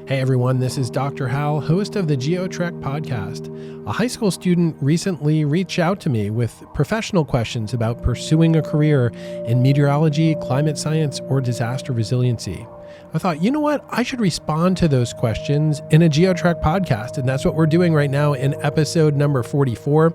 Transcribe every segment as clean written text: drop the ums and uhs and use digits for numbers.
Hey everyone, this is Dr. Hal, host of the GeoTrek podcast. A high school student recently reached out to me with professional questions about pursuing a career in meteorology, climate science, or disaster resiliency. I thought, you know what? I should respond to those questions in a GeoTrek podcast, and that's what we're doing right now in episode number 44.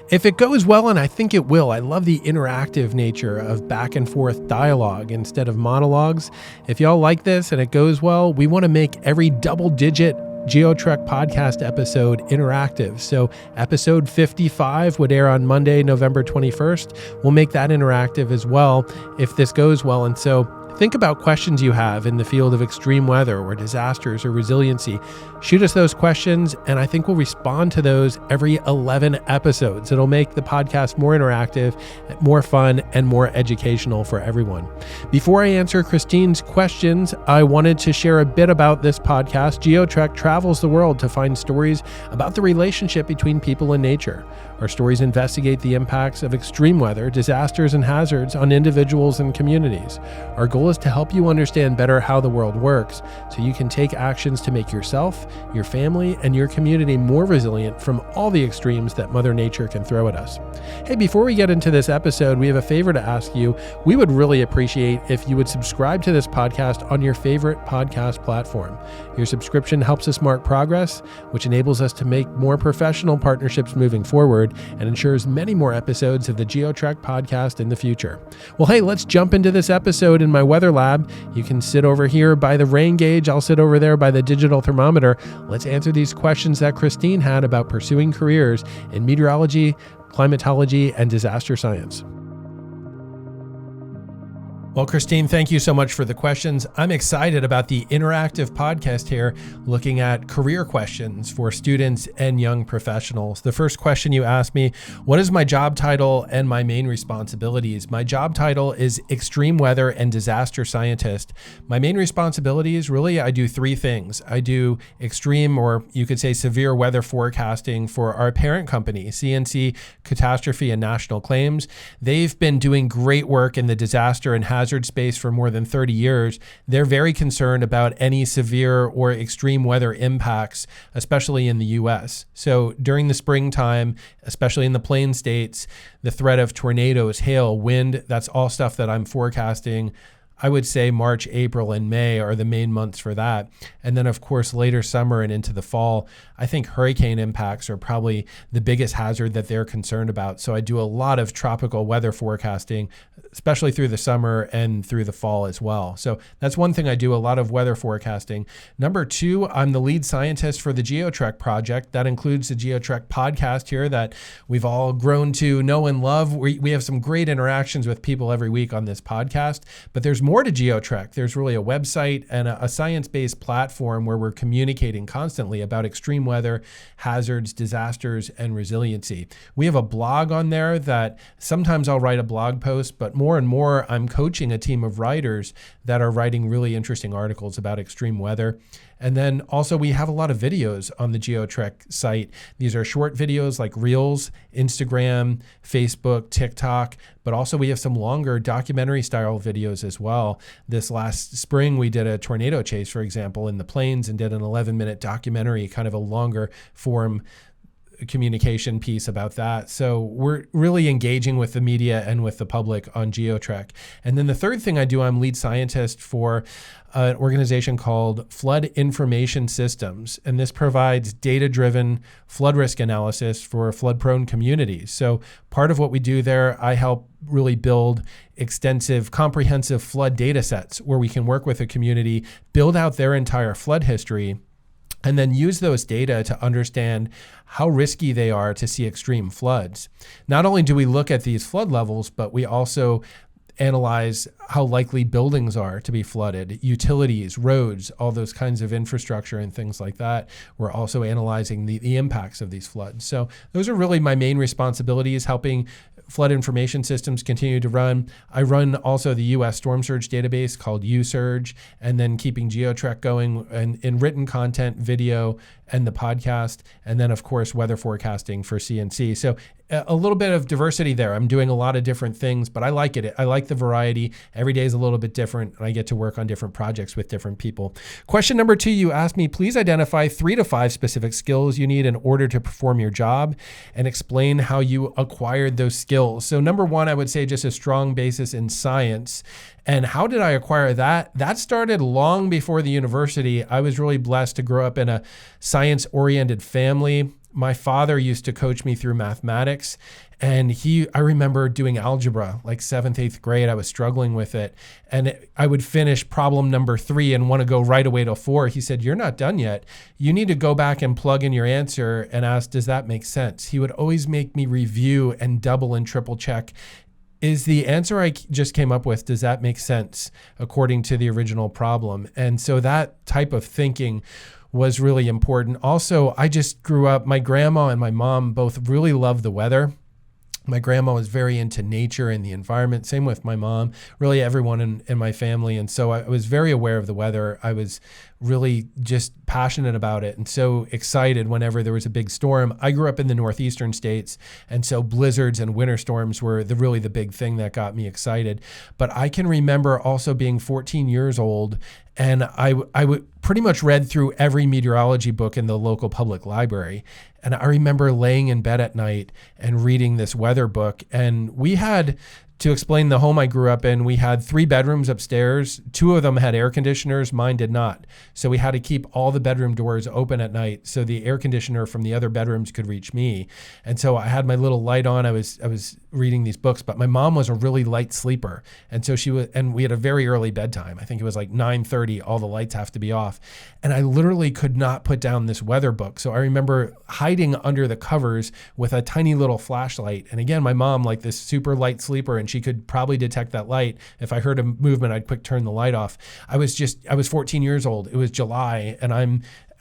If it goes well, and I think it will, I love the interactive nature of back and forth dialogue instead of monologues. If y'all like this and it goes well, we want to make every double-digit GeoTrek podcast episode interactive. So episode 55 would air on Monday, November 21st. We'll make that interactive as well if this goes well. And so think about questions you have in the field of extreme weather or disasters or resiliency. Shoot us those questions, and I think we'll respond to those every 11 episodes. It'll make the podcast more interactive, more fun, and more educational for everyone. Before I answer Christine's questions, I wanted to share a bit about this podcast. GeoTrek travels the world to find stories about the relationship between people and nature. Our stories investigate the impacts of extreme weather, disasters, and hazards on individuals and communities. Our goal is to help you understand better how the world works so you can take actions to make yourself, your family, and your community more resilient from all the extremes that Mother Nature can throw at us. Hey, before we get into this episode, we have a favor to ask you. We would really appreciate if you would subscribe to this podcast on your favorite podcast platform. Your subscription helps us mark progress, which enables us to make more professional partnerships moving forward and ensures many more episodes of the GeoTrek podcast in the future. Well, hey, let's jump into this episode in my weather lab. You can sit over here by the rain gauge. I'll sit over there by the digital thermometer. Let's answer these questions that Christine had about pursuing careers in meteorology, climatology, and disaster science. Well, Christine, thank you so much for the questions. I'm excited about the interactive podcast here, looking at career questions for students and young professionals. The first question you asked me, what is my job title and my main responsibilities? My job title is Extreme Weather and Disaster Scientist. My main responsibilities, really, I do three things. I do extreme, or you could say severe weather forecasting for our parent company, CNC Catastrophe and National Claims. They've been doing great work in the disaster and hazard space for more than 30 years. They're very concerned about any severe or extreme weather impacts, especially in the US. So during the springtime, especially in the plain states, the threat of tornadoes, hail, wind, that's all stuff that I'm forecasting. I would say March, April, and May are the main months for that. And then, of course, later summer and into the fall, I think hurricane impacts are probably the biggest hazard that they're concerned about. So I do a lot of tropical weather forecasting, especially through the summer and through the fall as well. So that's one thing I do, a lot of weather forecasting. Number two, I'm the lead scientist for the GeoTrek project. That includes the GeoTrek podcast here that we've all grown to know and love. We have some great interactions with people every week on this podcast, but there's more to GeoTrek. There's really a website and a science-based platform where we're communicating constantly about extreme weather, hazards, disasters, and resiliency. We have a blog on there that sometimes I'll write a blog post, but more and more I'm coaching a team of writers that are writing really interesting articles about extreme weather. And then also we have a lot of videos on the GeoTrek site. These are short videos like Reels, Instagram, Facebook, TikTok, but also we have some longer documentary style videos as well. This last spring, we did a tornado chase, for example, in the plains and did an 11-minute documentary, kind of a longer form communication piece about that. So we're really engaging with the media and with the public on GeoTrek. And then the third thing I do, I'm lead scientist for an organization called Flood Information Systems. And this provides data-driven flood risk analysis for flood-prone communities. So part of what we do there, I help really build extensive, comprehensive flood data sets where we can work with a community, build out their entire flood history, and then use those data to understand how risky they are to see extreme floods. Not only do we look at these flood levels, but we also analyze how likely buildings are to be flooded, utilities, roads, all those kinds of infrastructure and things like that. We're also analyzing the impacts of these floods. So those are really my main responsibilities, helping flood information systems continue to run. I run also the U.S. storm surge database called USurge, and then keeping GeoTrek going in written content, video, and the podcast, and then of course weather forecasting for CNC. So a little bit of diversity there. I'm doing a lot of different things, but I like it. I like the variety. Every day is a little bit different, and I get to work on different projects with different people. Question number 2, you asked me, please identify 3 to 5 specific skills you need in order to perform your job and explain how you acquired those skills. So number 1, I would say just a strong basis in science. And how did I acquire that? That started long before the university. I was really blessed to grow up in a science-oriented family. My father used to coach me through mathematics, and I remember doing algebra, like 7th, 8th grade. I was struggling with it, and I would finish problem number 3 and want to go right away to 4. He said, "You're not done yet. You need to go back and plug in your answer and ask, does that make sense?" He would always make me review and double and triple check. Is the answer I just came up with, does that make sense according to the original problem? And so that type of thinking was really important. Also, I just grew up, my grandma and my mom both really loved the weather. My grandma was very into nature and the environment. Same with my mom, really everyone in my family. And so I was very aware of the weather. I was really just passionate about it and so excited whenever there was a big storm. I grew up in the northeastern states, and so blizzards and winter storms were really the big thing that got me excited. But I can remember also being 14 years old, and I would pretty much read through every meteorology book in the local public library. And I remember laying in bed at night and reading this weather book. And we had, to explain the home I grew up in, we had 3 bedrooms upstairs. 2 of them had air conditioners, mine did not. So we had to keep all the bedroom doors open at night so the air conditioner from the other bedrooms could reach me. And so I had my little light on. I was reading these books, but my mom was a really light sleeper. And so and we had a very early bedtime. I think it was like 9:30, all the lights have to be off. And I literally could not put down this weather book. So I remember hiding under the covers with a tiny little flashlight. And again, my mom, like this super light sleeper, and she could probably detect that light. If I heard a movement, I'd quick turn the light off. I was 14 years old. It was July, and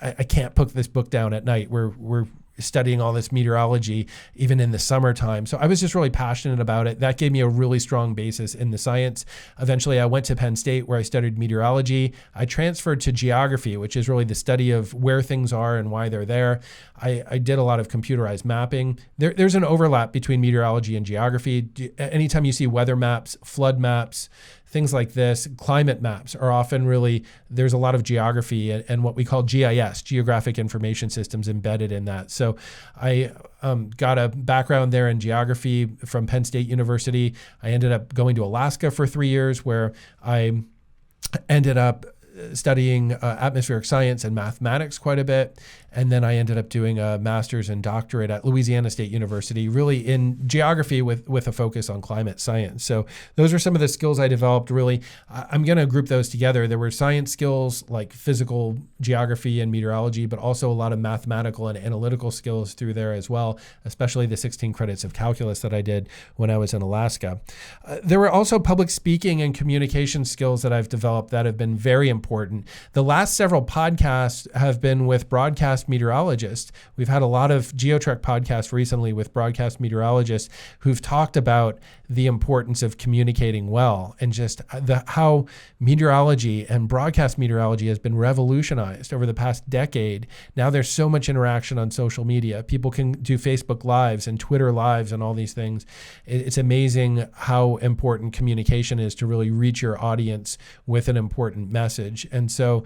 I can't put this book down at night. We're studying all this meteorology even in the summertime. So I was just really passionate about it. That gave me a really strong basis in the science. Eventually, I went to Penn State where I studied meteorology. I transferred to geography, which is really the study of where things are and why they're there. I did a lot of computerized mapping. There's an overlap between meteorology and geography. Anytime you see weather maps, flood maps, things like this, climate maps are often there's a lot of geography and what we call GIS, Geographic Information Systems, embedded in that. So I got a background there in geography from Penn State University. I ended up going to Alaska for 3 years, where I ended up studying atmospheric science and mathematics quite a bit. And then I ended up doing a master's and doctorate at Louisiana State University, really in geography with a focus on climate science. So those are some of the skills I developed. Really, I'm going to group those together. There were science skills like physical geography and meteorology, but also a lot of mathematical and analytical skills through there as well, especially the 16 credits of calculus that I did when I was in Alaska. There were also public speaking and communication skills that I've developed that have been very important. The last several podcasts have been with broadcast meteorologists. We've had a lot of GeoTrek podcasts recently with broadcast meteorologists who've talked about the importance of communicating well, and just how meteorology and broadcast meteorology has been revolutionized over the past decade. Now there's so much interaction on social media. People can do Facebook Lives and Twitter Lives and all these things. It's amazing how important communication is to really reach your audience with an important message. And so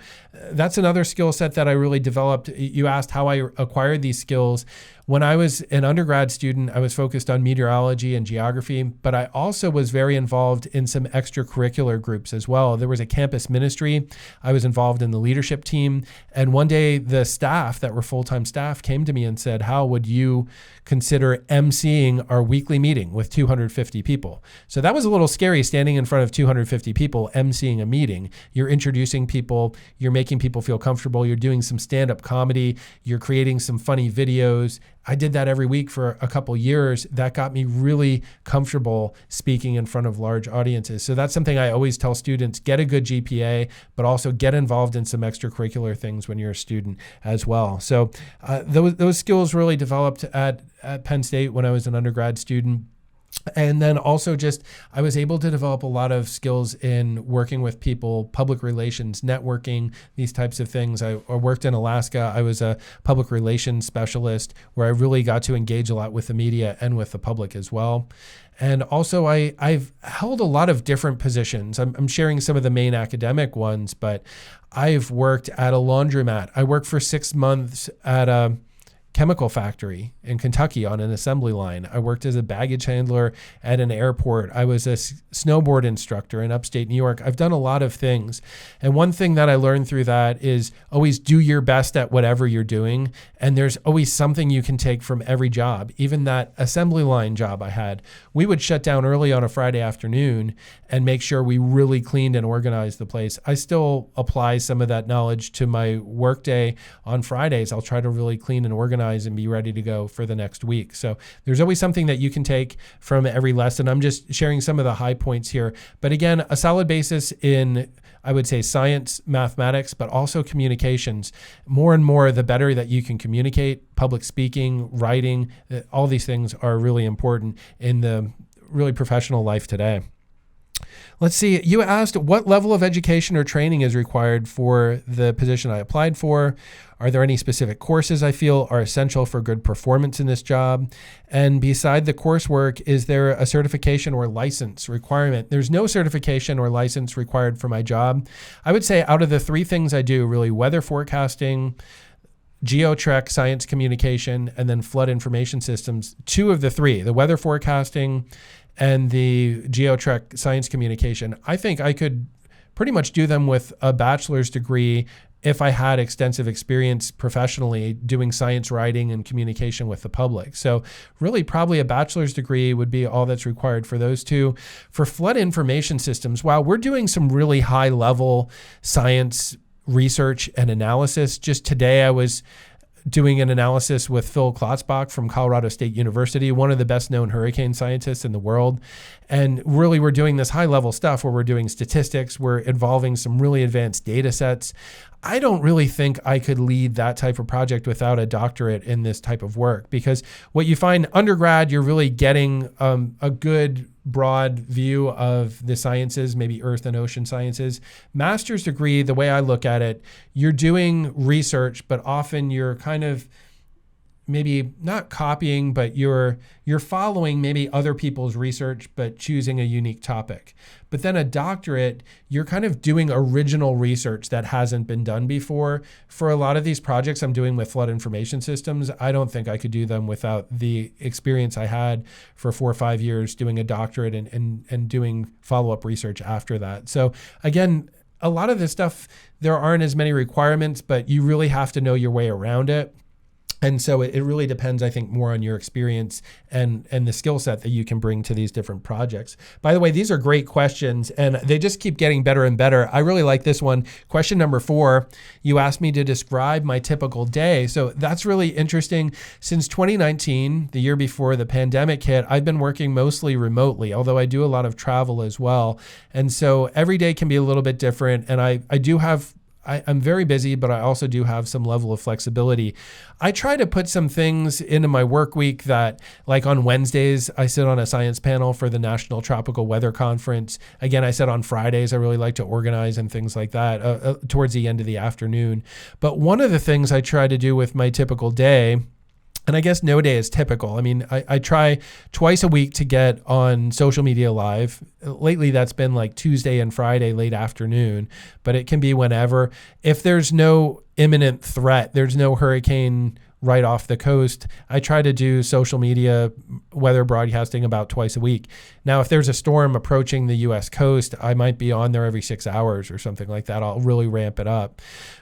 that's another skill set that I really developed. You asked how I acquired these skills. When I was an undergrad student, I was focused on meteorology and geography, but I also was very involved in some extracurricular groups as well. There was a campus ministry. I was involved in the leadership team. And one day the staff that were full-time staff came to me and said, "How would you consider emceeing our weekly meeting with 250 people?" So that was a little scary, standing in front of 250 people, emceeing a meeting. You're introducing people, you're making people feel comfortable, you're doing some stand-up comedy, you're creating some funny videos. I did that every week for a couple years. That got me really comfortable speaking in front of large audiences. So that's something I always tell students: get a good GPA, but also get involved in some extracurricular things when you're a student as well. So those skills really developed at Penn State when I was an undergrad student. And then also I was able to develop a lot of skills in working with people, public relations, networking, these types of things. I worked in Alaska. I was a public relations specialist where I really got to engage a lot with the media and with the public as well. And also I've held a lot of different positions. I'm sharing some of the main academic ones, but I've worked at a laundromat. I worked for 6 months at a chemical factory in Kentucky on an assembly line. I worked as a baggage handler at an airport. I was a snowboard instructor in upstate New York. I've done a lot of things. And one thing that I learned through that is always do your best at whatever you're doing. And there's always something you can take from every job. Even that assembly line job I had, we would shut down early on a Friday afternoon and make sure we really cleaned and organized the place. I still apply some of that knowledge to my workday on Fridays. I'll try to really clean and organize and be ready to go for the next week. So there's always something that you can take from every lesson. I'm just sharing some of the high points here. But again, a solid basis in, I would say, science, mathematics, but also communications. More and more, the better that you can communicate, public speaking, writing, all these things are really important in the really professional life today. Let's see, you asked what level of education or training is required for the position I applied for. Are there any specific courses I feel are essential for good performance in this job? And beside the coursework, is there a certification or license requirement? There's no certification or license required for my job. I would say out of the 3 things I do, really weather forecasting, GeoTrek, science communication, and then flood information systems, 2 of the 3, the weather forecasting and the GeoTrek science communication, I think I could pretty much do them with a bachelor's degree if I had extensive experience professionally doing science writing and communication with the public. So really probably a bachelor's degree would be all that's required for those 2. For flood information systems, wow, we're doing some really high level science research and analysis. Just today I was doing an analysis with Phil Klotzbach from Colorado State University, one of the best known hurricane scientists in the world. And really, we're doing this high level stuff where we're doing statistics, we're involving some really advanced data sets. I don't really think I could lead that type of project without a doctorate in this type of work, because what you find undergrad, you're really getting a good broad view of the sciences, maybe earth and ocean sciences. Master's degree, the way I look at it, you're doing research, but often you're kind of maybe not copying, but you're following maybe other people's research, but choosing a unique topic. But then a doctorate, you're kind of doing original research that hasn't been done before. For a lot of these projects I'm doing with flood information systems, I don't think I could do them without the experience I had for 4 or 5 years doing a doctorate and doing follow-up research after that. So again, a lot of this stuff, there aren't as many requirements, but you really have to know your way around it. And so it really depends, I think, more on your experience and the skill set that you can bring to these different projects. By the way, these are great questions, and they just keep getting better and better. I really like this one. Question number 4, you asked me to describe my typical day. So that's really interesting. Since 2019, the year before the pandemic hit, I've been working mostly remotely, although I do a lot of travel as well. And so every day can be a little bit different. And I'm very busy, but I also do have some level of flexibility. I try to put some things into my work week that, like on Wednesdays, I sit on a science panel for the National Tropical Weather Conference. Again, I said on Fridays, I really like to organize and things like that towards the end of the afternoon. But one of the things I try to do with my typical day, and I guess no day is typical. I mean, I try twice a week to get on social media live. Lately, that's been like Tuesday and Friday late afternoon, but it can be whenever. If there's no imminent threat, there's no hurricane right off the coast, I try to do social media weather broadcasting about twice a week. Now, if there's a storm approaching the U.S. coast, I might be on there every 6 hours or something like that. I'll really ramp it up.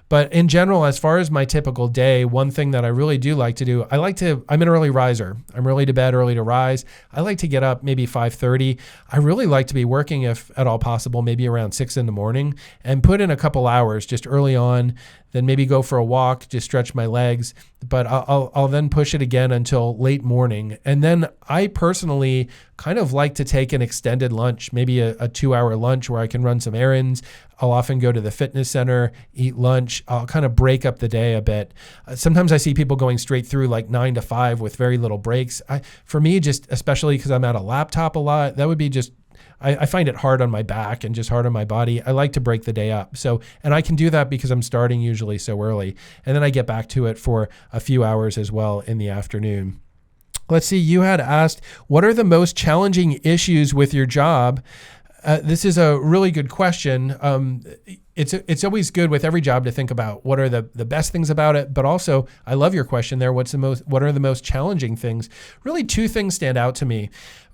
But in general, as far as my typical day, one thing that I really do like to do, I'm an early riser. I'm early to bed, early to rise. I like to get up maybe 5:30. I really like to be working, if at all possible, maybe around 6 in the morning, and put in a couple hours just early on. then maybe go for a walk, just stretch my legs, but I'll then push it again until late morning. And then I personally kind of like to take an extended lunch, maybe a 2-hour lunch where I can run some errands. I'll often go to the fitness center, eat lunch. I'll kind of break up the day a bit. Sometimes I see people going straight through like 9 to 5 with very little breaks. For me, just especially because I'm at a laptop a lot, that would be just, I find it hard on my back and just hard on my body. I like to break the day up. And I can do that because I'm starting usually so early. And then I get back to it for a few hours as well in the afternoon. Let's see, you had asked, what are the most challenging issues with your job? This is a really good question. It's always good with every job to think about what are the best things about it, but also I love your question there. What are the most challenging things? Really, two things stand out to me.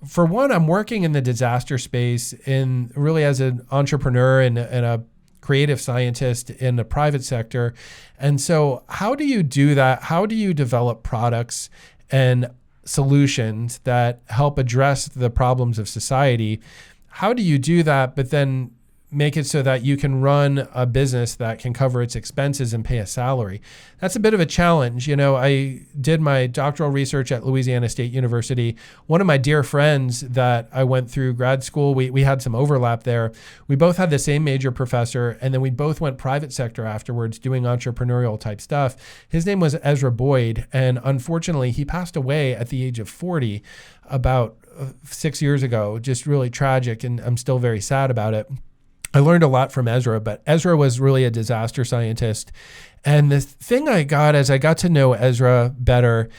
For one, I'm working in the disaster space really as an entrepreneur and a creative scientist in the private sector. And so how do you do that? How do you develop products and solutions that help address the problems of society? How do you do that, but then make it so that you can run a business that can cover its expenses and pay a salary? That's a bit of a challenge. I did my doctoral research at Louisiana State University. One of my dear friends that I went through grad school, we had some overlap there. We both had the same major professor, and then we both went private sector afterwards doing entrepreneurial type stuff. His name was Ezra Boyd, and unfortunately, he passed away at the age of 40 about 6 years ago. Just really tragic, and I'm still very sad about it. I learned a lot from Ezra, but Ezra was really a disaster scientist. And the thing I got as I got to know Ezra better,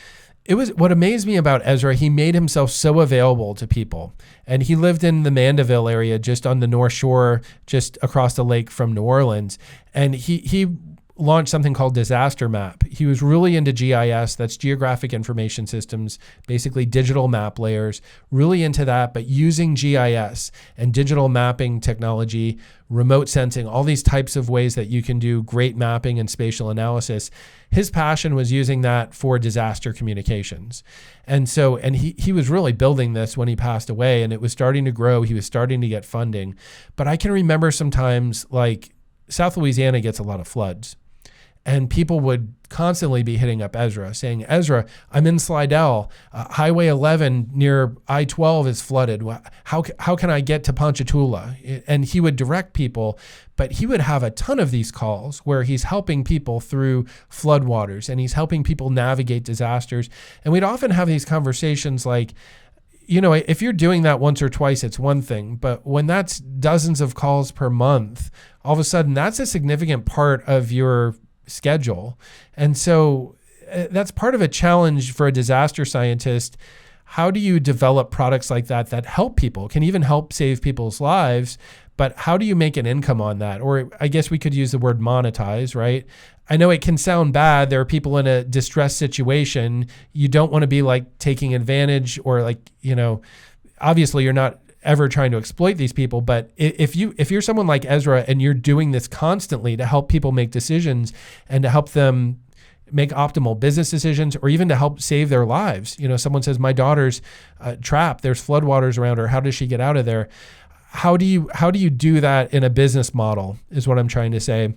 it was what amazed me about Ezra. He made himself so available to people. And he lived in the Mandeville area, just on the North Shore, just across the lake from New Orleans. And he launched something called Disaster Map. He was really into GIS, that's Geographic Information Systems, basically digital map layers, really into that, but using GIS and digital mapping technology, remote sensing, all these types of ways that you can do great mapping and spatial analysis. His passion was using that for disaster communications. And he was really building this when he passed away, and it was starting to grow. He was starting to get funding. But I can remember sometimes, like, South Louisiana gets a lot of floods. And people would constantly be hitting up Ezra saying, Ezra, I'm in Slidell. Highway 11 near I-12 is flooded. How can I get to Ponchatoula? And he would direct people, but he would have a ton of these calls where he's helping people through floodwaters and he's helping people navigate disasters. And we'd often have these conversations like, if you're doing that once or twice, it's one thing. But when that's dozens of calls per month, all of a sudden that's a significant part of your schedule. And so that's part of a challenge for a disaster scientist. How do you develop products like that help people, can even help save people's lives, but how do you make an income on that? Or I guess we could use the word monetize, right? I know it can sound bad. There are people in a distressed situation. You don't want to be like taking advantage or obviously you're not ever trying to exploit these people. But if you're someone like Ezra and you're doing this constantly to help people make decisions and to help them make optimal business decisions or even to help save their lives. Someone says, my daughter's trapped. There's floodwaters around her. How does she get out of there? How do you do that in a business model is what I'm trying to say,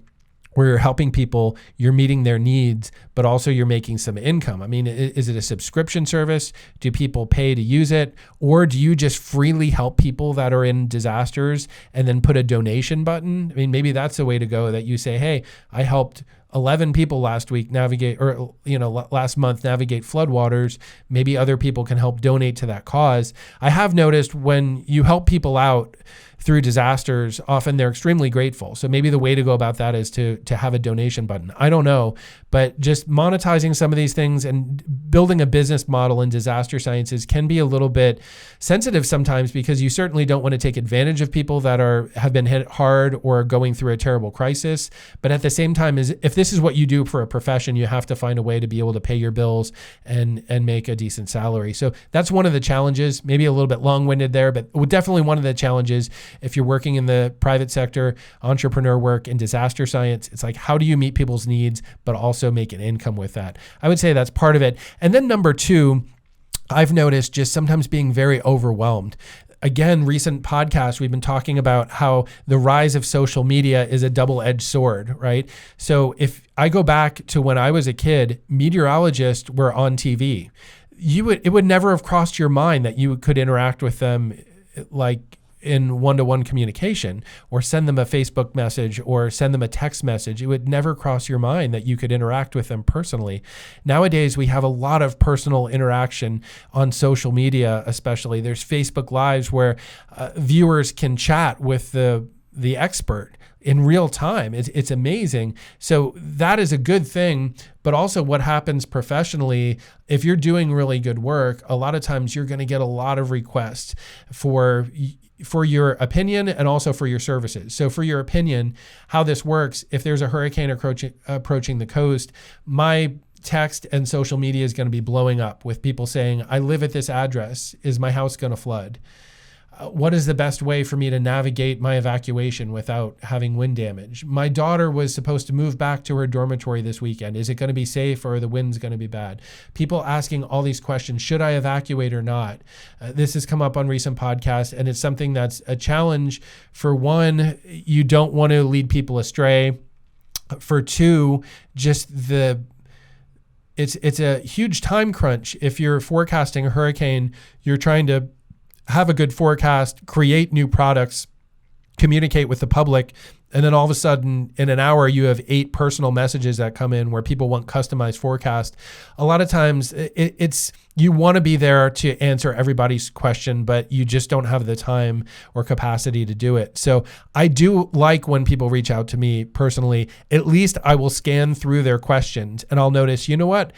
where you're helping people, you're meeting their needs, but also you're making some income. I mean, is it a subscription service? Do people pay to use it? Or do you just freely help people that are in disasters and then put a donation button? I mean, maybe that's the way to go, that you say, hey, I helped 11 people last month navigate floodwaters. Maybe other people can help donate to that cause. I have noticed when you help people out through disasters, often they're extremely grateful. So maybe the way to go about that is to have a donation button. I don't know, but just monetizing some of these things and building a business model in disaster sciences can be a little bit sensitive sometimes, because you certainly don't want to take advantage of people that have been hit hard or are going through a terrible crisis. But at the same time, if this is what you do for a profession, you have to find a way to be able to pay your bills and make a decent salary. So that's one of the challenges, maybe a little bit long-winded there, but definitely one of the challenges. If you're working in the private sector, entrepreneur work, in disaster science, it's like, how do you meet people's needs, but also make an income with that? I would say that's part of it. And then number two, I've noticed just sometimes being very overwhelmed. again, recent podcasts, we've been talking about how the rise of social media is a double-edged sword, right? So if I go back to when I was a kid, meteorologists were on TV. It would never have crossed your mind that you could interact with them like in one-to-one communication, or send them a Facebook message or send them a text message. It would never cross your mind that you could interact with them personally. Nowadays, we have a lot of personal interaction on social media, especially. There's Facebook Lives where viewers can chat with the expert in real time. It's amazing. So that is a good thing. But also what happens professionally, if you're doing really good work, a lot of times you're going to get a lot of requests for your opinion and also for your services. So for your opinion, how this works, if there's a hurricane approaching the coast, my text and social media is going to be blowing up with people saying, I live at this address. Is my house going to flood? What is the best way for me to navigate my evacuation without having wind damage? My daughter was supposed to move back to her dormitory this weekend. Is it going to be safe, or are the winds going to be bad? People asking all these questions. Should I evacuate or not? This has come up on recent podcasts, and it's something that's a challenge. For one, you don't want to lead people astray. For two, just it's a huge time crunch. If you're forecasting a hurricane, you're trying to have a good forecast, create new products, communicate with the public, and then all of a sudden in an hour you have 8 personal messages that come in where people want customized forecast. A lot of times it's you want to be there to answer everybody's question, but you just don't have the time or capacity to do it. So I do like when people reach out to me personally. At least I will scan through their questions and I'll notice, you know what?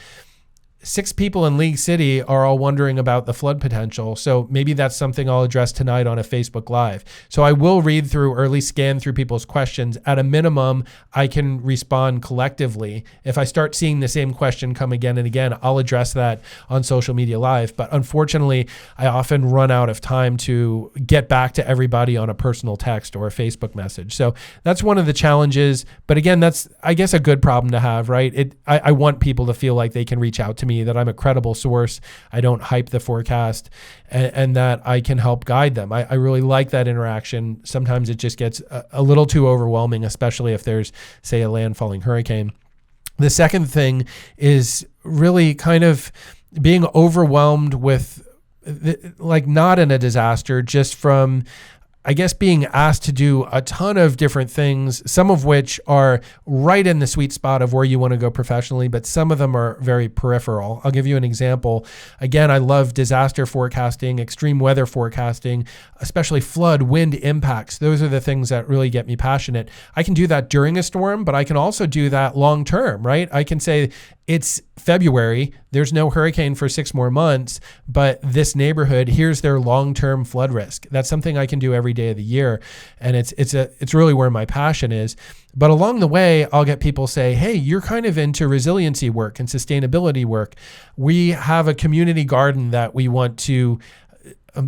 6 people in League City are all wondering about the flood potential. So maybe that's something I'll address tonight on a Facebook Live. So I will read through, or at least scan through people's questions. At a minimum, I can respond collectively. If I start seeing the same question come again and again, I'll address that on social media live. But unfortunately, I often run out of time to get back to everybody on a personal text or a Facebook message. So that's one of the challenges. But again, that's, I guess, a good problem to have, right? I want people to feel like they can reach out to me, that I'm a credible source. I don't hype the forecast, and that I can help guide them. I really like that interaction. Sometimes it just gets a little too overwhelming, especially if there's, say, a landfalling hurricane. The second thing is really kind of being overwhelmed with, like, not in a disaster, just from, I guess, being asked to do a ton of different things, some of which are right in the sweet spot of where you want to go professionally, but some of them are very peripheral. I'll give you an example. Again, I love disaster forecasting, extreme weather forecasting, especially flood, wind impacts. Those are the things that really get me passionate. I can do that during a storm, but I can also do that long term, right? I can say, it's February, there's no hurricane for 6 more months, but this neighborhood, here's their long-term flood risk. That's something I can do every day of the year. And it's really where my passion is. But along the way, I'll get people say, hey, you're kind of into resiliency work and sustainability work. We have a community garden that we want to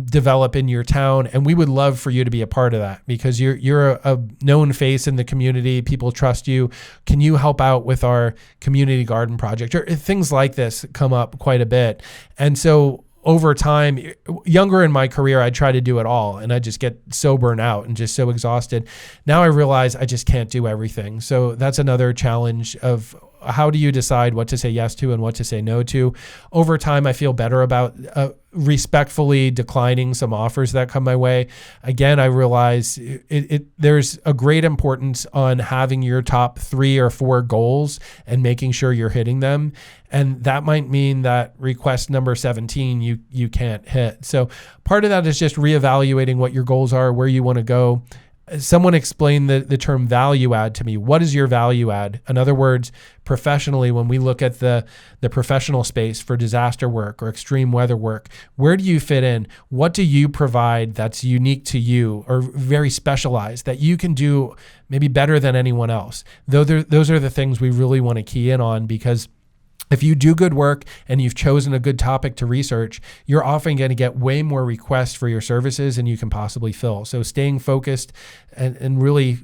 develop in your town, and we would love for you to be a part of that because you're a known face in the community. People trust you. Can you help out with our community garden project? Or things like this come up quite a bit. And so over time, younger in my career, I try to do it all, and I just get so burnt out and just so exhausted. Now I realize I just can't do everything. So that's another challenge of how do you decide what to say yes to and what to say no to? Over time, I feel better about respectfully declining some offers that come my way. Again, I realize there's a great importance on having your top 3 or 4 goals and making sure you're hitting them. And that might mean that request number 17 you can't hit. So part of that is just reevaluating what your goals are, where you want to go. Someone explained the term value add to me. What is your value add? In other words, professionally, when we look at the professional space for disaster work or extreme weather work, where do you fit in? What do you provide that's unique to you or very specialized that you can do maybe better than anyone else? Those are the things we really want to key in on, because if you do good work and you've chosen a good topic to research, you're often going to get way more requests for your services than you can possibly fill. So staying focused and really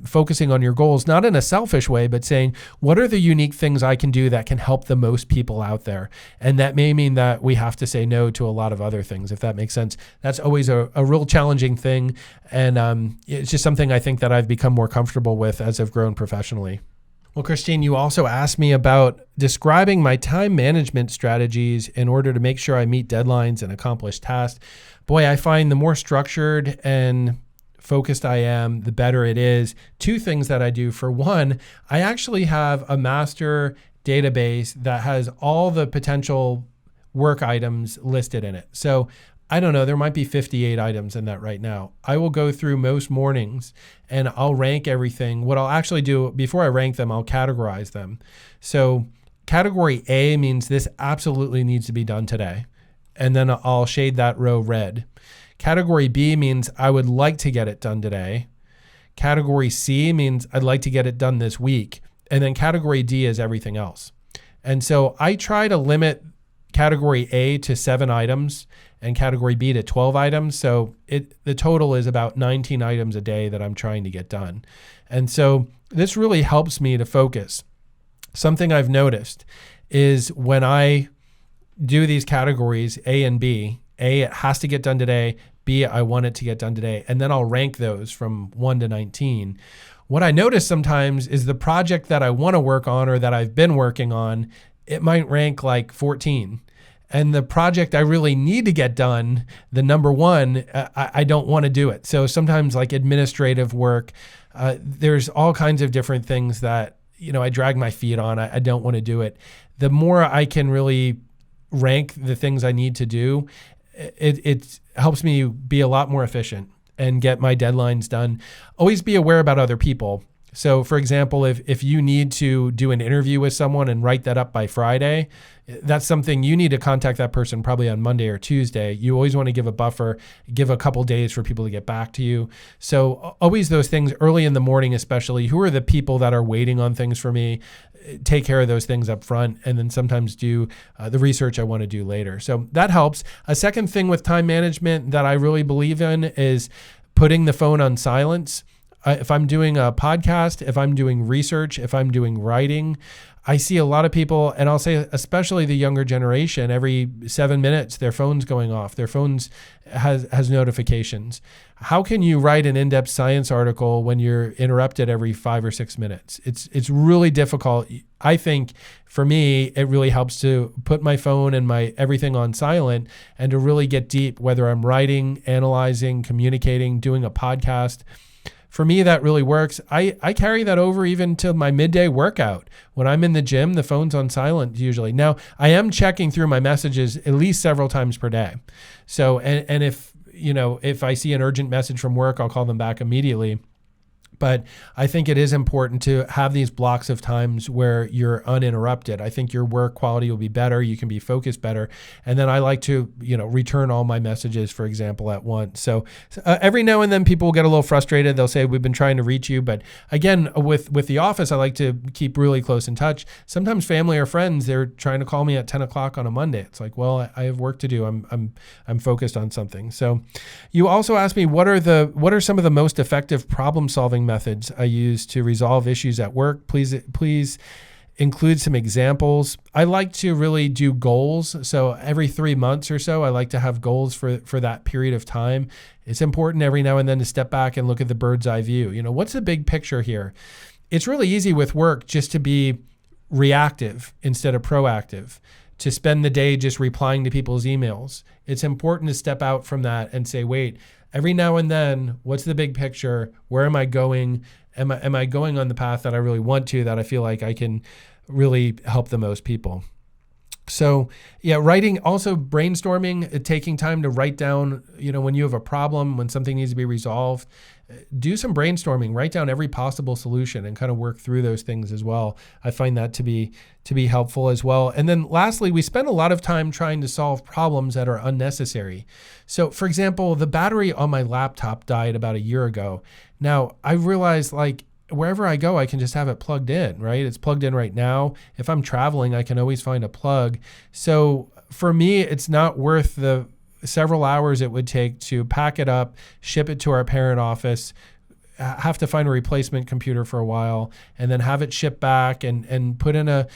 focusing on your goals, not in a selfish way, but saying, what are the unique things I can do that can help the most people out there? And that may mean that we have to say no to a lot of other things, if that makes sense. That's always a real challenging thing. And it's just something I think that I've become more comfortable with as I've grown professionally. Well, Christine, you also asked me about describing my time management strategies in order to make sure I meet deadlines and accomplish tasks. Boy, I find the more structured and focused I am, the better it is. Two things that I do. For one, I actually have a master database that has all the potential work items listed in it. So I don't know, there might be 58 items in that right now. I will go through most mornings and I'll rank everything. What I'll actually do before I rank them, I'll categorize them. So category A means this absolutely needs to be done today. And then I'll shade that row red. Category B means I would like to get it done today. Category C means I'd like to get it done this week. And then category D is everything else. And so I try to limit category A to 7 items and category B to 12 items. So the total is about 19 items a day that I'm trying to get done. And so this really helps me to focus. Something I've noticed is when I do these categories A and B, A, it has to get done today. B, I want it to get done today. And then I'll rank those from 1 to 19. What I notice sometimes is the project that I want to work on or that I've been working on, it might rank like 14. And the project I really need to get done, the number 1, I don't want to do it. So sometimes like administrative work, there's all kinds of different things that, I drag my feet on. I don't want to do it. The more I can really rank the things I need to do, it helps me be a lot more efficient and get my deadlines done. Always be aware about other people. So for example, if you need to do an interview with someone and write that up by Friday, that's something you need to contact that person probably on Monday or Tuesday. You always want to give a buffer, give a couple days for people to get back to you. So always those things early in the morning, especially, who are the people that are waiting on things for me? Take care of those things up front, and then sometimes do the research I want to do later. So that helps. A second thing with time management that I really believe in is putting the phone on silence. If I'm doing a podcast, if I'm doing research, if I'm doing writing, I see a lot of people, and I'll say especially the younger generation, every 7 minutes, their phone's going off. Their phones has notifications. How can you write an in-depth science article when you're interrupted every 5 or 6 minutes? It's really difficult. I think for me, it really helps to put my phone and my everything on silent and to really get deep, whether I'm writing, analyzing, communicating, doing a podcast. For me, that really works. I carry that over even to my midday workout. When I'm in the gym, the phone's on silent usually. Now, I am checking through my messages at least several times per day. So, and if I see an urgent message from work, I'll call them back immediately. But I think it is important to have these blocks of times where you're uninterrupted. I think your work quality will be better. You can be focused better. And then I like to, return all my messages, for example, at once. So every now and then people will get a little frustrated. They'll say, we've been trying to reach you. But again, with the office, I like to keep really close in touch. Sometimes family or friends, they're trying to call me at 10 o'clock on a Monday. It's like, well, I have work to do. I'm focused on something. So you also asked me, what are some of the most effective problem solving methods I use to resolve issues at work? Please include some examples. I like to really do goals. So every 3 months or so, I like to have goals for that period of time. It's important every now and then to step back and look at the bird's eye view. What's the big picture here? It's really easy with work just to be reactive instead of proactive, to spend the day just replying to people's emails. It's important to step out from that and say, wait, every now and then, what's the big picture? Where am I going? Am I going on the path that I really want to, that I feel like I can really help the most people? So yeah, writing, also brainstorming, taking time to write down, when you have a problem, when something needs to be resolved, do some brainstorming, write down every possible solution and kind of work through those things as well. I find that to be helpful as well. And then lastly, we spend a lot of time trying to solve problems that are unnecessary. So for example, the battery on my laptop died about a year ago. Now I realized, wherever I go, I can just have it plugged in, right? It's plugged in right now. If I'm traveling, I can always find a plug. So for me, it's not worth the several hours it would take to pack it up, ship it to our parent office, have to find a replacement computer for a while and then have it shipped back and put in a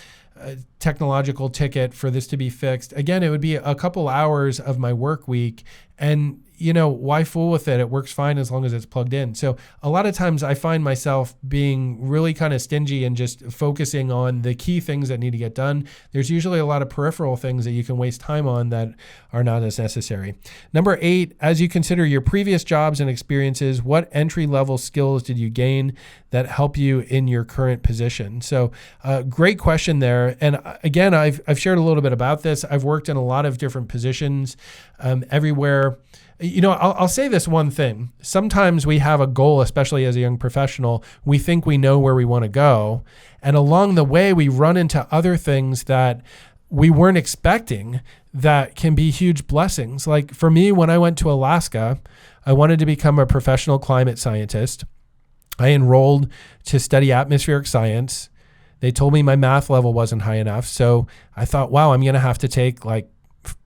technological ticket for this to be fixed. Again, it would be a couple hours of my work week, and why fool with it? It works fine as long as it's plugged in. So a lot of times I find myself being really kind of stingy and just focusing on the key things that need to get done. There's usually a lot of peripheral things that you can waste time on that are not as necessary. Number 8, as you consider your previous jobs and experiences, what entry-level skills did you gain that help you in your current position? So great question there. And again, I've shared a little bit about this. I've worked in a lot of different positions everywhere. I'll say this one thing. Sometimes we have a goal, especially as a young professional. We think we know where we want to go. And along the way, we run into other things that we weren't expecting that can be huge blessings. Like for me, when I went to Alaska, I wanted to become a professional climate scientist. I enrolled to study atmospheric science. They told me my math level wasn't high enough. So I thought, wow, I'm going to have to take like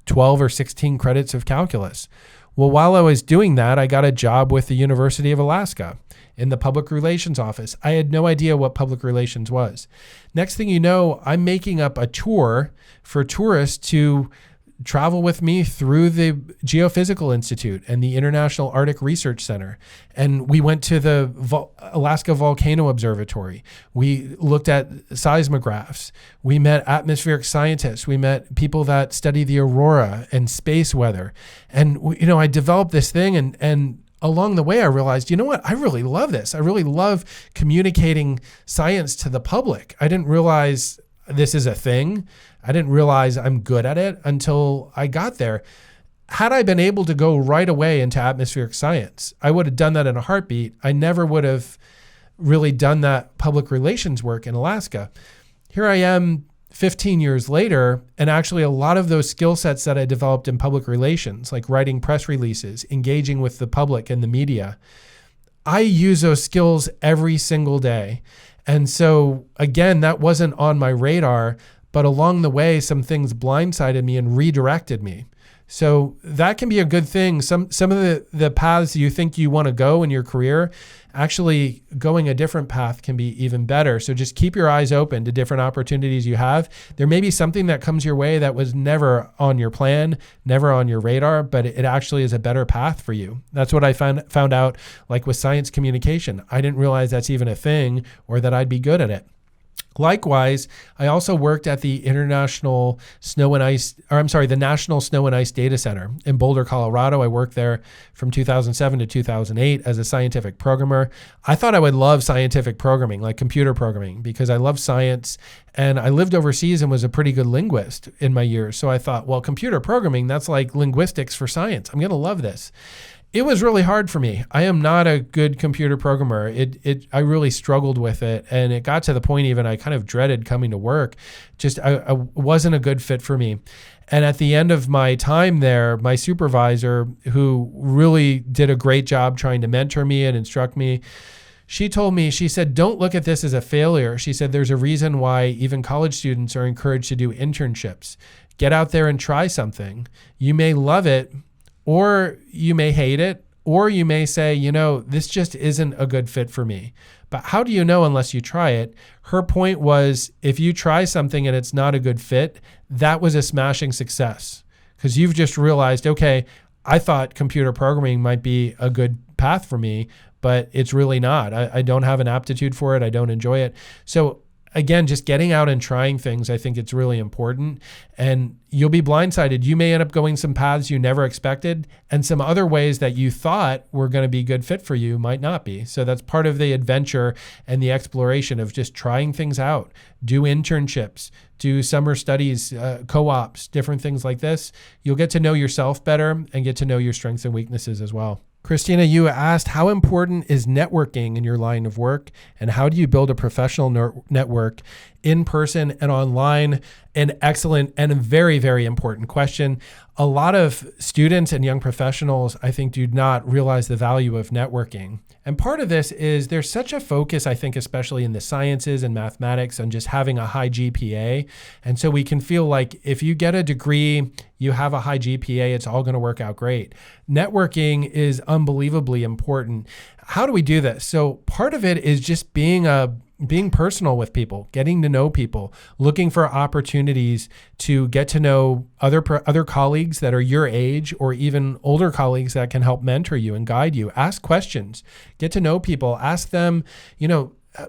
12 or 16 credits of calculus. Well, while I was doing that, I got a job with the University of Alaska in the public relations office. I had no idea what public relations was. Next thing you know, I'm making up a tour for tourists to travel with me through the Geophysical Institute and the International Arctic Research Center. And we went to the Alaska Volcano Observatory. We looked at seismographs. We met atmospheric scientists. We met people that study the aurora and space weather. And, I developed this thing and along the way, I realized, I really love this. I really love communicating science to the public. I didn't realize this is a thing. I didn't realize I'm good at it until I got there. Had I been able to go right away into atmospheric science, I would have done that in a heartbeat. I never would have really done that public relations work in Alaska. Here I am 15 years later, and actually a lot of those skill sets that I developed in public relations, like writing press releases, engaging with the public and the media, I use those skills every single day. And so again, that wasn't on my radar, but along the way, some things blindsided me and redirected me. So that can be a good thing. Some of the paths you think you want to go in your career, actually going a different path can be even better. So just keep your eyes open to different opportunities you have. There may be something that comes your way that was never on your plan, never on your radar, but it actually is a better path for you. That's what I found out, like with science communication. I didn't realize that's even a thing or that I'd be good at it. Likewise, I also worked at the the National Snow and Ice Data Center in Boulder, Colorado. I worked there from 2007 to 2008 as a scientific programmer. I thought I would love scientific programming, like computer programming, because I love science and I lived overseas and was a pretty good linguist in my years. So I thought, well, computer programming, that's like linguistics for science. I'm going to love this. It was really hard for me. I am not a good computer programmer. I really struggled with it. And it got to the point even I kind of dreaded coming to work. I wasn't a good fit for me. And at the end of my time there, my supervisor, who really did a great job trying to mentor me and instruct me, she told me, she said, don't look at this as a failure. She said, there's a reason why even college students are encouraged to do internships. Get out there and try something. You may love it, or you may hate it, or you may say, this just isn't a good fit for me. But how do you know unless you try it? Her point was, if you try something and it's not a good fit, that was a smashing success. Because you've just realized, okay, I thought computer programming might be a good path for me, but it's really not. I don't have an aptitude for it. I don't enjoy it. So again, just getting out and trying things, I think it's really important. And you'll be blindsided. You may end up going some paths you never expected, and some other ways that you thought were going to be a good fit for you might not be. So that's part of the adventure and the exploration of just trying things out. Do internships, do summer studies, co-ops, different things like this. You'll get to know yourself better and get to know your strengths and weaknesses as well. Christina, you asked, how important is networking in your line of work, and how do you build a professional network in person and online? An excellent and a very, very important question. A lot of students and young professionals, I think, do not realize the value of networking. And part of this is there's such a focus, I think, especially in the sciences and mathematics, on just having a high GPA. And so we can feel like if you get a degree, you have a high GPA, it's all going to work out great. Networking is unbelievably important. How do we do this? So part of it is just being personal with people, getting to know people, looking for opportunities to get to know other colleagues that are your age or even older colleagues that can help mentor you and guide you. Ask questions, get to know people, ask them,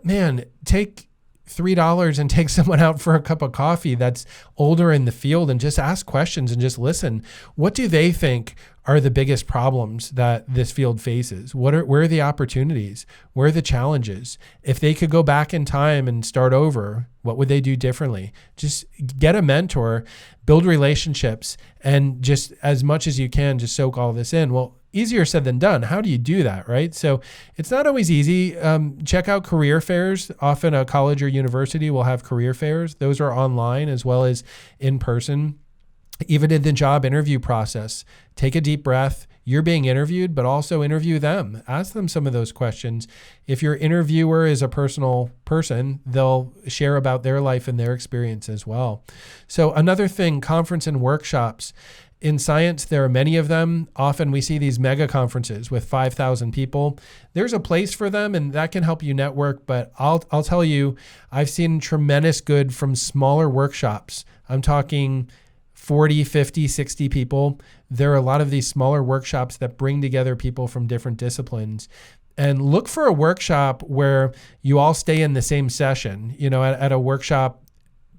man, take $3 and take someone out for a cup of coffee that's older in the field and just ask questions and just listen. What do they think are the biggest problems that this field faces? Where are the opportunities? Where are the challenges? If they could go back in time and start over, what would they do differently? Just get a mentor, build relationships, and just as much as you can, just soak all this in. Well, easier said than done. How do you do that, right? So it's not always easy. Check out career fairs. Often a college or university will have career fairs. Those are online as well as in person. Even in the job interview process, take a deep breath. You're being interviewed, but also interview them. Ask them some of those questions. If your interviewer is a personal person, they'll share about their life and their experience as well. So another thing, conference and workshops. In science, there are many of them. Often we see these mega conferences with 5,000 people. There's a place for them, and that can help you network. But I'll tell you, I've seen tremendous good from smaller workshops. I'm talking 40, 50, 60 people. There are a lot of these smaller workshops that bring together people from different disciplines. And look for a workshop where you all stay in the same session. At a workshop,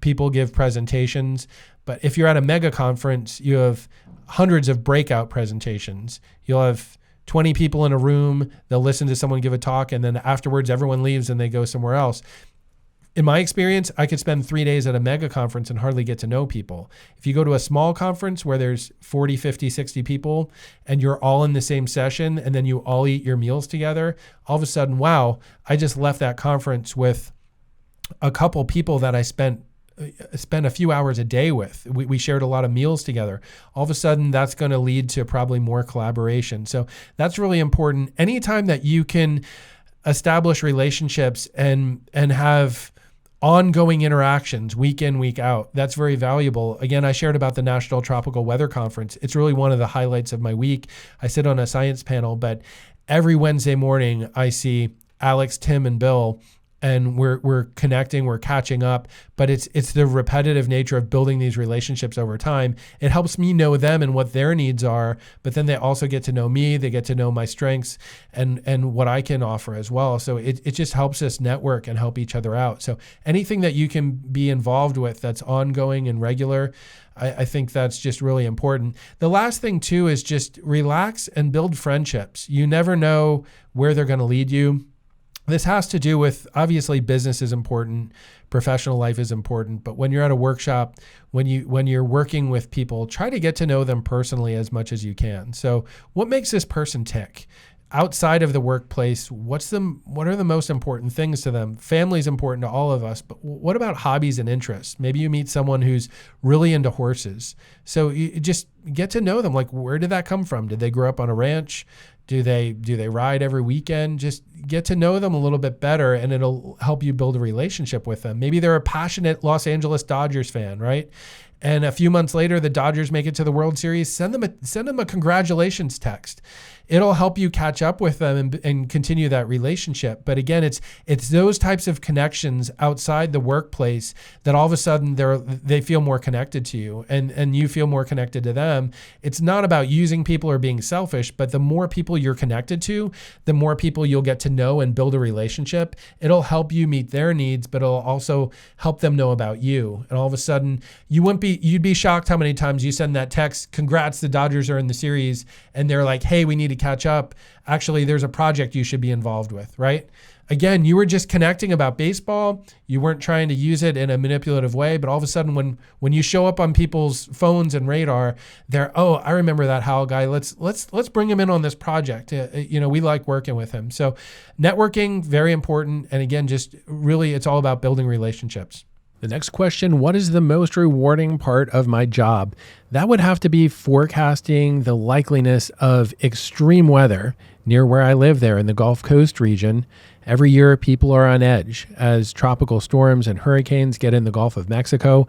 people give presentations. But if you're at a mega conference, you have hundreds of breakout presentations. You'll have 20 people in a room. They'll listen to someone give a talk, and then afterwards, everyone leaves and they go somewhere else. In my experience, I could spend 3 days at a mega conference and hardly get to know people. If you go to a small conference where there's 40, 50, 60 people and you're all in the same session and then you all eat your meals together, all of a sudden, wow, I just left that conference with a couple people that I spent a few hours a day with. We shared a lot of meals together. All of a sudden, that's going to lead to probably more collaboration. So that's really important. Anytime that you can establish relationships and have ongoing interactions week in, week out, that's very valuable. Again, I shared about the National Tropical Weather Conference. It's really one of the highlights of my week. I sit on a science panel, but every Wednesday morning I see Alex, Tim, and Bill, and we're connecting, we're catching up, but it's the repetitive nature of building these relationships over time. It helps me know them and what their needs are, but then they also get to know me, they get to know my strengths and what I can offer as well. So it just helps us network and help each other out. So anything that you can be involved with that's ongoing and regular, I think that's just really important. The last thing too is just relax and build friendships. You never know where they're going to lead you. This has to do with, obviously, business is important, professional life is important, but when you're at a workshop, when you're working with people, try to get to know them personally as much as you can. So what makes this person tick? Outside of the workplace, what are the most important things to them? Family is important to all of us, but what about hobbies and interests? Maybe you meet someone who's really into horses. So you just get to know them. Like, where did that come from? Did they grow up on a ranch? Do they ride every weekend? Just get to know them a little bit better, and it'll help you build a relationship with them. Maybe they're a passionate Los Angeles Dodgers fan, right? And a few months later, the Dodgers make it to the World Series. Send them a congratulations text. It'll help you catch up with them and continue that relationship. But again, it's those types of connections outside the workplace that all of a sudden they feel more connected to you and you feel more connected to them. It's not about using people or being selfish, but the more people you're connected to, the more people you'll get to know and build a relationship. It'll help you meet their needs, but it'll also help them know about you. And all of a sudden, you'd be shocked how many times you send that text, congrats, the Dodgers are in the series, and they're like, hey, we need to catch up. Actually, there's a project you should be involved with, right? Again, you were just connecting about baseball. You weren't trying to use it in a manipulative way, but all of a sudden when you show up on people's phones and radar, they're, oh, I remember that Hal guy. Let's bring him in on this project. We like working with him. So networking, very important. And again, just really, it's all about building relationships. The next question, what is the most rewarding part of my job? That would have to be forecasting the likeliness of extreme weather near where I live there in the Gulf Coast region. Every year, people are on edge as tropical storms and hurricanes get in the Gulf of Mexico.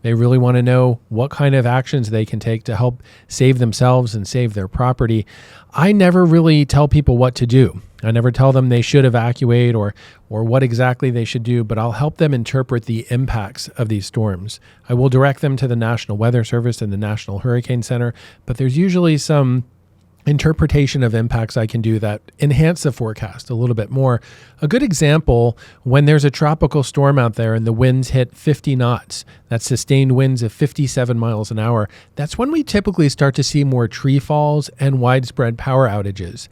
They really want to know what kind of actions they can take to help save themselves and save their property. I never really tell people what to do. I never tell them they should evacuate or what exactly they should do, but I'll help them interpret the impacts of these storms. I will direct them to the National Weather Service and the National Hurricane Center, but there's usually some interpretation of impacts I can do that enhance the forecast a little bit more. A good example, when there's a tropical storm out there and the winds hit 50 knots, that's sustained winds of 57 miles an hour, that's when we typically start to see more tree falls and widespread power outages.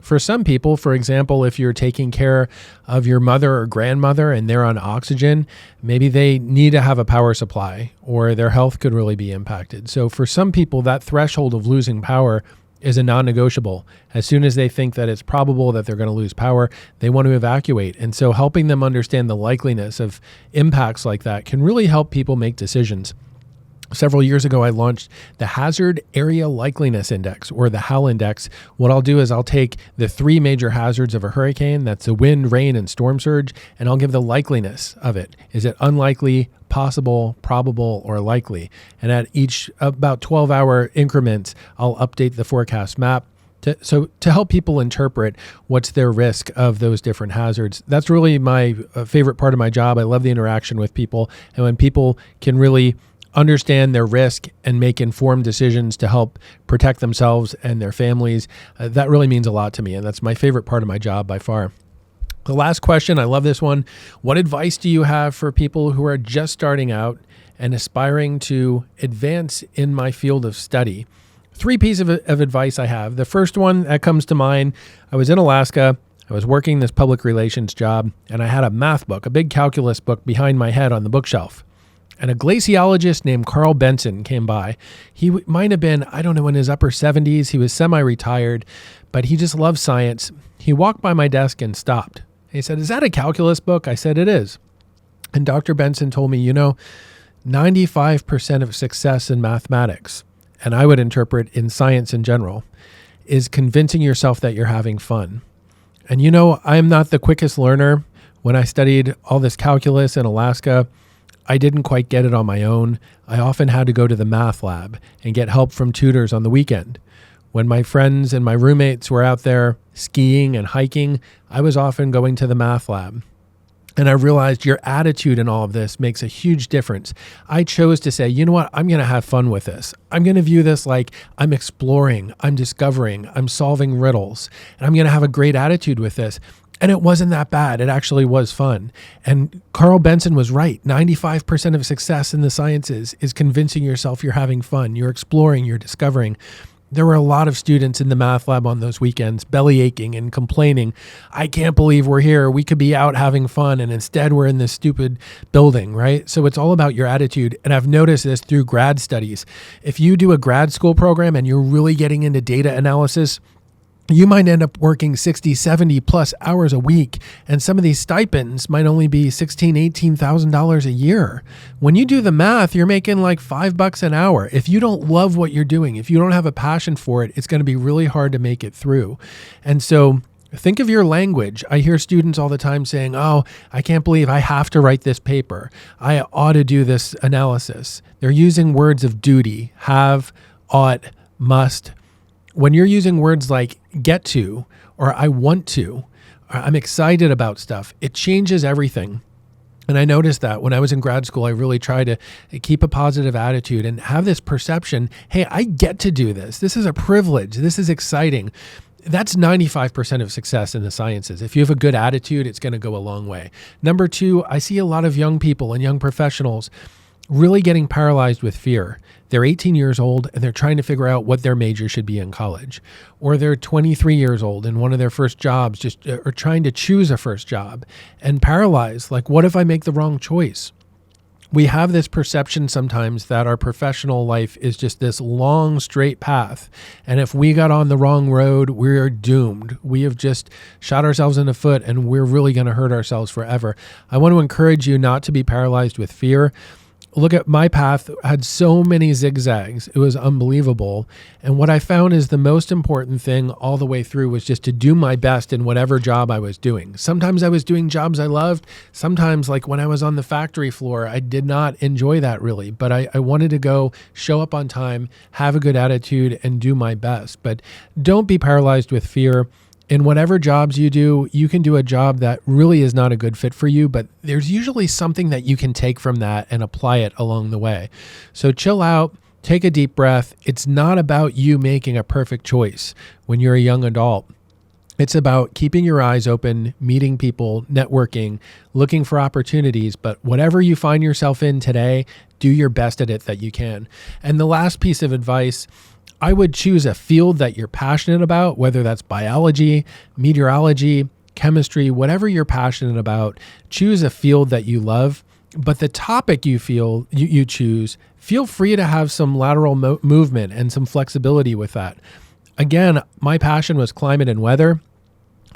For some people, for example, if you're taking care of your mother or grandmother and they're on oxygen, maybe they need to have a power supply or their health could really be impacted. So for some people, that threshold of losing power is a non-negotiable. As soon as they think that it's probable that they're going to lose power, they want to evacuate. And so helping them understand the likeliness of impacts like that can really help people make decisions. Several years ago, I launched the Hazard Area Likeliness Index, or the HAL Index. What I'll do is I'll take the three major hazards of a hurricane, that's the wind, rain, and storm surge, and I'll give the likeliness of it. Is it unlikely, possible, probable, or likely? And at each about 12-hour increments, I'll update the forecast map to help people interpret what's their risk of those different hazards. That's really my favorite part of my job. I love the interaction with people, and when people can really understand their risk and make informed decisions to help protect themselves and their families, that really means a lot to me. And that's my favorite part of my job by far. The last question, I love this one. What advice do you have for people who are just starting out and aspiring to advance in my field of study? Three pieces of advice I have. The first one that comes to mind, I was in Alaska. I was working this public relations job, and I had a math book, a big calculus book behind my head on the bookshelf. And a glaciologist named Carl Benson came by. He might have been, I don't know, in his upper 70s. He was semi-retired, but he just loved science. He walked by my desk and stopped. He said, "Is that a calculus book?" I said, "It is." And Dr. Benson told me, 95% of success in mathematics, and I would interpret in science in general, is convincing yourself that you're having fun. And I'm not the quickest learner. When I studied all this calculus in Alaska, I didn't quite get it on my own. I often had to go to the math lab and get help from tutors on the weekend. When my friends and my roommates were out there skiing and hiking, I was often going to the math lab. And I realized your attitude in all of this makes a huge difference. I chose to say, you know what, I'm going to have fun with this. I'm going to view this like I'm exploring, I'm discovering, I'm solving riddles, and I'm going to have a great attitude with this. And it wasn't that bad. It actually was fun. And Carl Benson was right. 95% of success in the sciences is convincing yourself you're having fun, you're exploring, you're discovering. There were a lot of students in the math lab on those weekends belly aching and complaining, "I can't believe we're here. We could be out having fun, and instead we're in this stupid building," right? So it's all about your attitude. And I've noticed this through grad studies. If you do a grad school program and you're really getting into data analysis, you might end up working 60, 70 plus hours a week. And some of these stipends might only be $16,000, $18,000 a year. When you do the math, you're making like $5 an hour. If you don't love what you're doing, if you don't have a passion for it, it's going to be really hard to make it through. And so think of your language. I hear students all the time saying, "Oh, I can't believe I have to write this paper. I ought to do this analysis." They're using words of duty, have, ought, must. When you're using words like get to, or I want to, or I'm excited about stuff, it changes everything. And I noticed that when I was in grad school, I really tried to keep a positive attitude and have this perception, hey, I get to do this. This is a privilege. This is exciting. That's 95% of success in the sciences. If you have a good attitude, it's going to go a long way. Number two, I see a lot of young people and young professionals really getting paralyzed with fear. They're 18 years old and they're trying to figure out what their major should be in college. Or they're 23 years old and one of their first jobs, or trying to choose a first job and paralyzed. Like, what if I make the wrong choice? We have this perception sometimes that our professional life is just this long, straight path. And if we got on the wrong road, we're doomed. We have just shot ourselves in the foot and we're really going to hurt ourselves forever. I want to encourage you not to be paralyzed with fear. Look at my path, had so many zigzags. It was unbelievable. And what I found is the most important thing all the way through was just to do my best in whatever job I was doing. Sometimes I was doing jobs I loved. Sometimes, like when I was on the factory floor, I did not enjoy that really, but I wanted to go show up on time, have a good attitude, and do my best. But don't be paralyzed with fear. In whatever jobs you do, you can do a job that really is not a good fit for you, but there's usually something that you can take from that and apply it along the way. So chill out, take a deep breath. It's not about you making a perfect choice when you're a young adult. It's about keeping your eyes open, meeting people, networking, looking for opportunities. But whatever you find yourself in today, do your best at it that you can. And the last piece of advice, I would choose a field that you're passionate about, whether that's biology, meteorology, chemistry, whatever you're passionate about. Choose a field that you love, but the topic you choose, feel free to have some lateral movement and some flexibility with that. Again, my passion was climate and weather.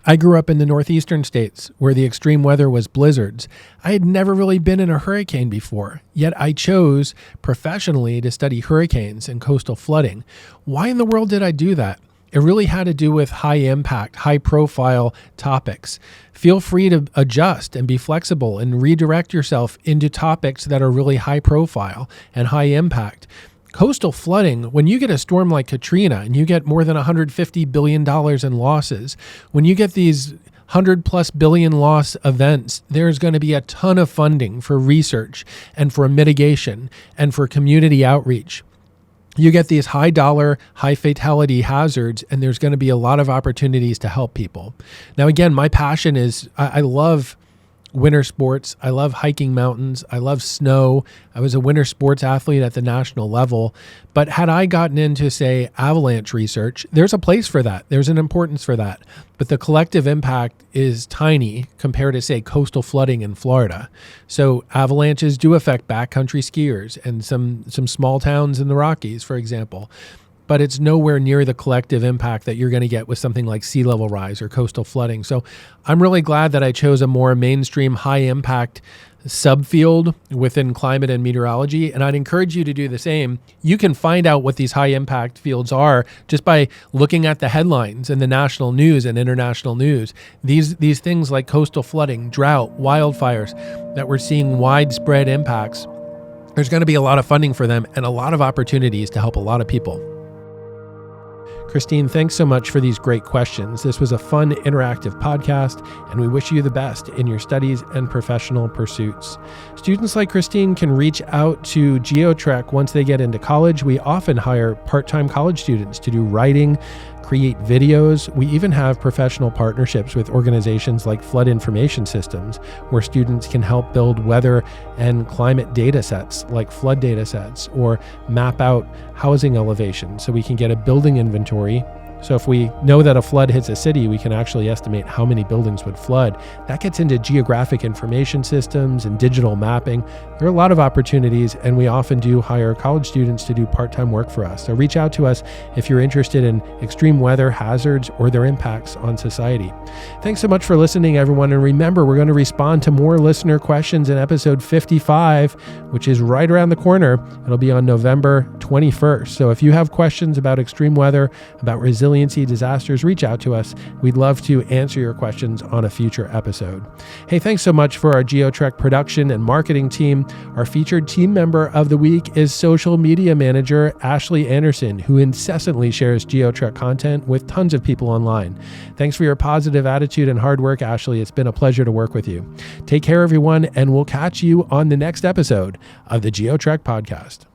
I grew up in the northeastern states where the extreme weather was blizzards. I had never really been in a hurricane before, yet I chose professionally to study hurricanes and coastal flooding. Why in the world did I do that? It really had to do with high impact, high profile topics. Feel free to adjust and be flexible and redirect yourself into topics that are really high profile and high impact. Coastal flooding, when you get a storm like Katrina and you get more than $150 billion in losses, when you get these 100+ billion loss events, there's going to be a ton of funding for research and for mitigation and for community outreach. You get these high dollar, high fatality hazards, and there's going to be a lot of opportunities to help people. Now, again, my passion is I love winter sports. I love hiking mountains. I love snow. I was a winter sports athlete at the national level. But had I gotten into, say, avalanche research, there's a place for that. There's an importance for that. But the collective impact is tiny compared to, say, coastal flooding in Florida. So avalanches do affect backcountry skiers and some small towns in the Rockies, for example. But it's nowhere near the collective impact that you're going to get with something like sea level rise or coastal flooding. So I'm really glad that I chose a more mainstream, high impact subfield within climate and meteorology. And I'd encourage you to do the same. You can find out what these high impact fields are just by looking at the headlines in the national news and international news. These things like coastal flooding, drought, wildfires that we're seeing widespread impacts. There's going to be a lot of funding for them and a lot of opportunities to help a lot of people. Christine, thanks so much for these great questions. This was a fun, interactive podcast, and we wish you the best in your studies and professional pursuits. Students like Christine can reach out to GeoTrek once they get into college. We often hire part-time college students to do writing, create videos. We even have professional partnerships with organizations like Flood Information Systems, where students can help build weather and climate data sets like flood data sets, or map out housing elevation so we can get a building inventory. So if we know that a flood hits a city, we can actually estimate how many buildings would flood. That gets into geographic information systems and digital mapping. There are a lot of opportunities, and we often do hire college students to do part-time work for us. So reach out to us if you're interested in extreme weather hazards or their impacts on society. Thanks so much for listening, everyone. And remember, we're going to respond to more listener questions in episode 55, which is right around the corner. It'll be on November 21st. So if you have questions about extreme weather, about resiliency, disasters, reach out to us. We'd love to answer your questions on a future episode. Hey, thanks so much for our GeoTrek production and marketing team. Our featured team member of the week is social media manager Ashley Anderson, who incessantly shares GeoTrek content with tons of people online. Thanks for your positive attitude and hard work, Ashley. It's been a pleasure to work with you. Take care, everyone, and we'll catch you on the next episode of the GeoTrek podcast.